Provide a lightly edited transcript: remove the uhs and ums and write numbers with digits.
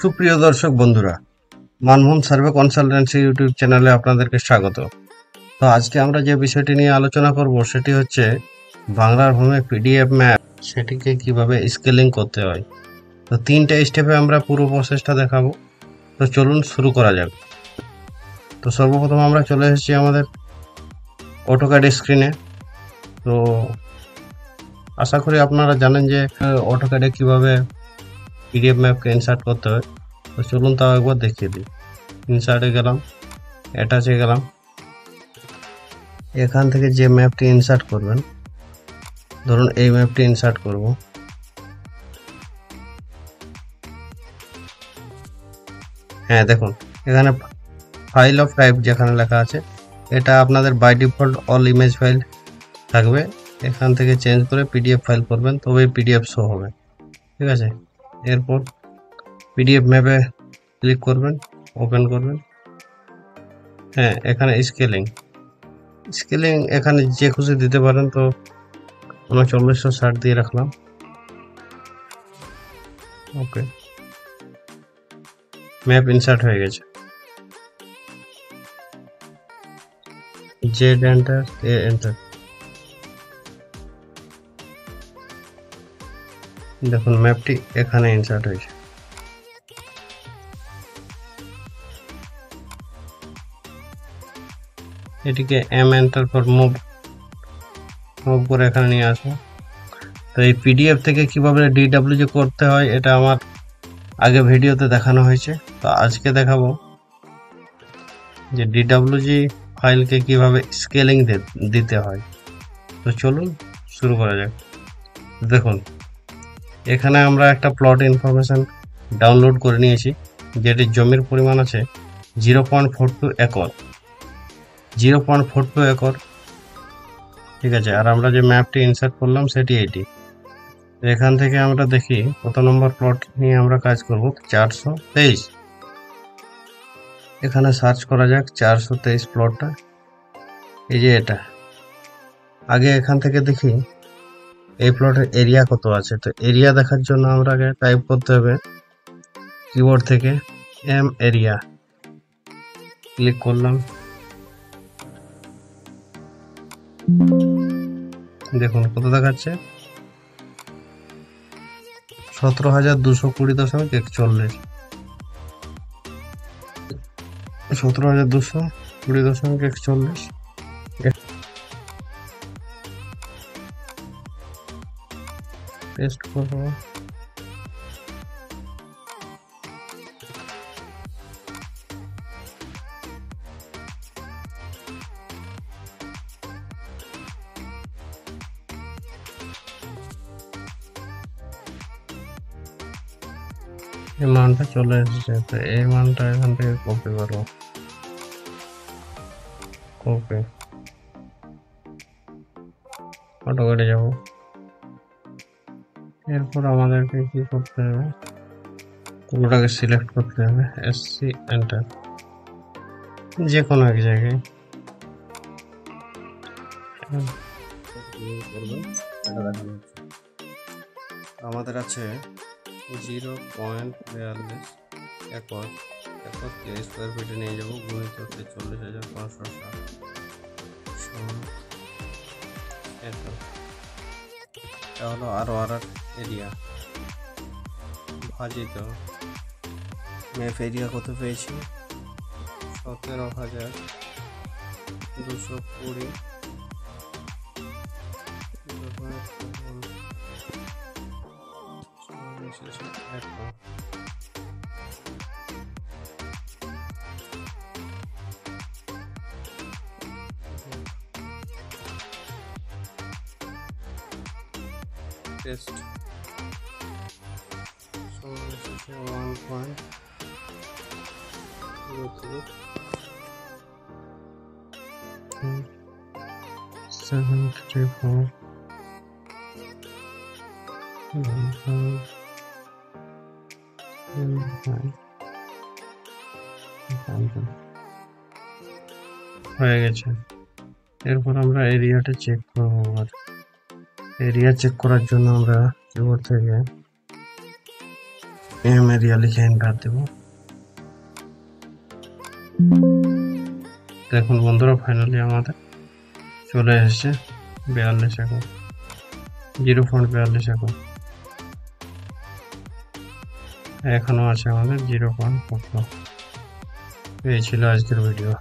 সুপ্রিয় দর্শক বন্ধুরা, মানভূম সার্ভে কনসালটেন্সি ইউটিউব চ্যানেলে আপনাদেরকে স্বাগত। তো আজকে আমরা যে বিষয়টি নিয়ে আলোচনা করব সেটি হচ্ছে বাংলার ভূমে পিডিএফ ম্যাপ সেটিকে কিভাবে স্কেলিং করতে হয়। তো 3টে স্টেপে আমরা পুরো প্রসেসটা দেখাবো। তো চলুন শুরু করা যাক। তো সর্বপ্রথম আমরা চলে এসেছি আমাদের অটোক্যাড স্ক্রিনে। তো আশা করি আপনারা জানেন যে অটোক্যাডে কিভাবে পিডিএফ ম্যাপকে ইনসার্ট করতে হয়। তো চলুন তাও একবার দেখিয়ে দিই। ইনসার্টে গেলাম, অ্যাটাচে গেলাম। এখান থেকে যে ম্যাপটি ইনসার্ট করবেন, ধরুন এই ম্যাপটি ইনসার্ট করব। হ্যাঁ, দেখুন এখানে ফাইল অফ টাইপ যেখানে লেখা আছে, এটা আপনাদের by default all image file থাকবে। এখান থেকে চেঞ্জ করে পিডিএফ ফাইল করবেন, তবেই পিডিএফ শো হবে। ঠিক আছে, এরপর পিডিএফ ম্যাপে ক্লিক করবেন, ওপেন করবেন। হ্যাঁ, এখানে স্কেলিং এখানে যে খুশি দিতে পারেন। তো 3960 দিয়ে রাখলাম। ওকে, ম্যাপ ইনসার্ট হয়ে গেছে। জেড এন্টার, এ এন্টার। দেখুন ম্যাপটি এখানে ইনসার্ট হয়েছে। এটিকে এম এন্টার পর মুভ করে এখানে নিয়ে আসবো। তো এই পিডিএফ থেকে কিভাবে ডিডব্লিউজি করতে হয় এটা আমার আগে ভিডিওতে দেখানো হয়েছে। তো আজকে দেখাবো যে ডিডব্লিউজি ফাইলকে কিভাবে স্কেলিং দিতে হয়। তো চলুন শুরু করা যাক। দেখুন এখানে আমরা একটা প্লট ইনফরমেশন ডাউনলোড করে নিয়েছি, যেটির জমির পরিমাণ আছে 0.42 একর। 0.42 একর, ঠিক আছে। আর আমরা যে ম্যাপটি ইনসার্ট করলাম সেটি এটি। এখান থেকে আমরা দেখি কত নম্বর প্লট নিয়ে আমরা কাজ করব। 423। এখানে সার্চ করা যাক 423 প্লটটা। এই যে এটা। আগে এখান থেকে দেখি এই প্লটের এরিয়া কত আছে। তো এরিয়া দেখার জন্য আমরা আগে টাইপ করতে হবে কিবোর্ড থেকে এম এরিয়া। ক্লিক করলাম। দেখুন কত দেখাচ্ছে, 17,220.41। 17,220.41। পেস্ট করবো। এই মানটা চলে এসেছে। তো এই মানটা এখান থেকে কপি করবো। ওকে, অটোক্যাডে যাবো। এরপর আমাদেরকে কি করতে হবে, পুরোটাকে সিলেক্ট করতে হবে। এসসি এন্টার, যে কোনো এক জায়গায়। আমাদের আছে 0.42 একর। একরকে স্কোয়ার ফিটে নিয়ে যাবো, গুণিত 43,560 একর। এটা হলো আর এরিয়া ভাজিত ম্যাপ এরিয়া কত পেয়েছি, 17,220। টেস্ট 1.734 হয়ে গেছে। এরপর আমরা এরিয়াটা চেক করবো। আর এরিয়া চেক করার জন্য আমরা কিবোর্ড থেকে এম এরিয়া লিখে এন্টার দেব। দেখুন বন্ধুরা, ফাইনালি আমাদের চলে এসেছে 42 একক, 0.42 একক। এখনো আছে আমাদের 0.44। এই ছিল আজকের ভিডিও।